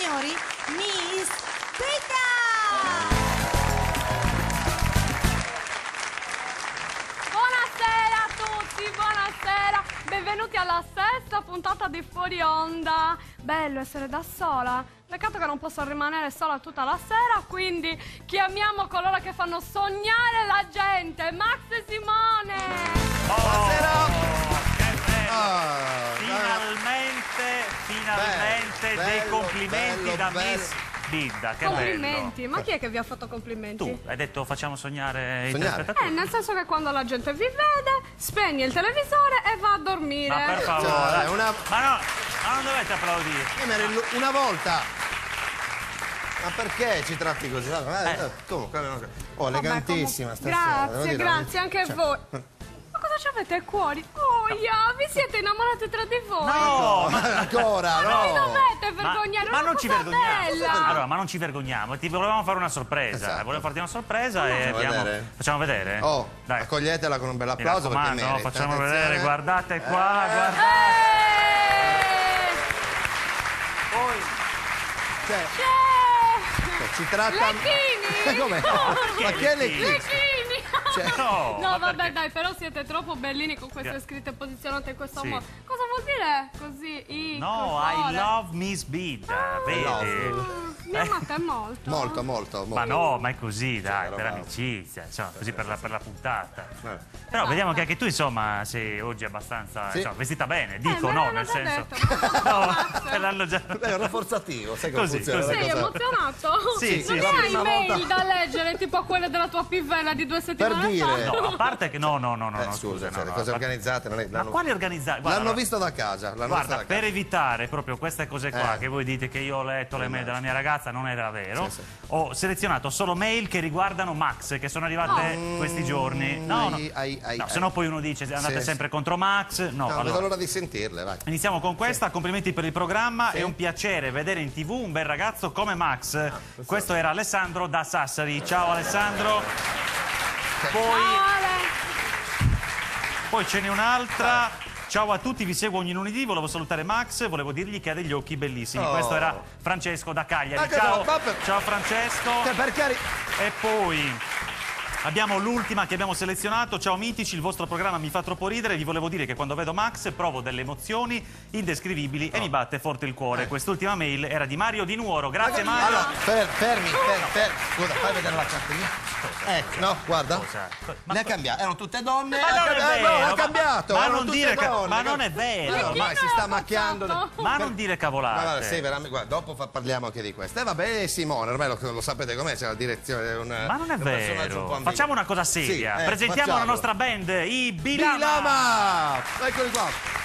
signori, Miss Bida! Buonasera a tutti, buonasera. Benvenuti alla sesta puntata di Fuori Onda. Bello essere da sola. Peccato che non posso rimanere sola tutta la sera, quindi chiamiamo coloro che fanno sognare la gente. Max e Simone. Buonasera. Che bello. Finalmente dei complimenti da Miss Bida. Che Complimenti, bello. ma chi è che vi ha fatto complimenti? Tu hai detto facciamo sognare i telespettatori. Nel senso che quando la gente vi vede, spegne il televisore e va a dormire. Ma per favore, Cioè, ma non dovete applaudire. Una volta. Ma perché ci tratti così? Oh, elegantissima stasera. Grazie anche a voi. Ma cosa ci avete ai cuori? Oia, vi siete innamorati tra di voi? No, ma ancora, Ma non dovete vergognare, ma non ci vergogniamo. bella. Allora, ma non ci vergogniamo. Ti volevamo fare una sorpresa. Esatto. Volevo farti una sorpresa e facciamo vedere? Oh, dai. accoglietela con un bel Mi applauso perché raccomando, merita. facciamo Attenzione. vedere, guardate qua, guardate. Poi Cioè, ci tratta... Lecchini! Come? Ma che lecchini? Lecchini! no, No, ma vabbè, perché? dai, però siete troppo bellini con queste scritte posizionate in questo Sì. modo. Cosa vuol dire così? No, I love Miss Bida, vedi? Mi amate molto. Molto. Ma no, ma è così, dai, per bravo. amicizia, insomma, così per la puntata. Però Basta. vediamo che anche tu, insomma, sei oggi abbastanza Sì. insomma, vestita bene, dico, me no, l'hanno nel già senso. detto. No, te l'hanno già. È un rafforzativo, sai come Così, funziona così. la Sei cosa? emozionato? Sì, non sì, la ne hai prima mail volta. da leggere, tipo quelle della tua pivella di 2 settimane Per dire. fa? No, a parte che no, Scusa, cioè, le no, cose a parte- organizzate non è... Ma quali organizzate? L'hanno visto da casa. Guarda, per evitare proprio queste cose qua, che voi dite che io ho letto le mail della mia ragazza, non era vero. Sì. Ho selezionato solo mail che riguardano Max, che sono arrivate questi giorni. No, se no poi uno dice andate Sì, sempre contro Max. No, No, vedo allora. l'ora di sentirle, vai. Iniziamo con questa, complimenti per il programma, Sì. è un piacere vedere in TV un bel ragazzo come Max. Questo era Alessandro da Sassari. Ciao Alessandro. Poi ce n'è un'altra. Ciao a tutti, vi seguo ogni lunedì, volevo salutare Max, volevo dirgli che ha degli occhi bellissimi. Oh. Questo era Francesco da Cagliari. Anche Ciao, no, ciao Francesco. Perché... E poi abbiamo l'ultima che abbiamo selezionato. Ciao mitici, il vostro programma mi fa troppo ridere. Vi volevo dire che quando vedo Max provo delle emozioni indescrivibili e mi batte forte il cuore. Quest'ultima mail era di Mario Di Nuoro. Grazie Mario. Allora, fermi. Scusa, fai vedere la cartellina. Ecco, no, guarda. Ma Le ha cambiato, erano tutte donne. Ma non è vero, ha cambiato. ma erano non tutte dire donne. ma non è vero. Ormai si sta macchiando. Ma non dire cavolate. Guarda, sì, veramente, guarda, dopo parliamo anche di questo. Vabbè, Simone, ormai lo sapete com'è, c'è la direzione. Ma non è un personaggio un po' vero. ambiguo. Facciamo una cosa seria. Sì, Presentiamo facciamo. la nostra band, i Bilama. Bilama! Eccoli qua.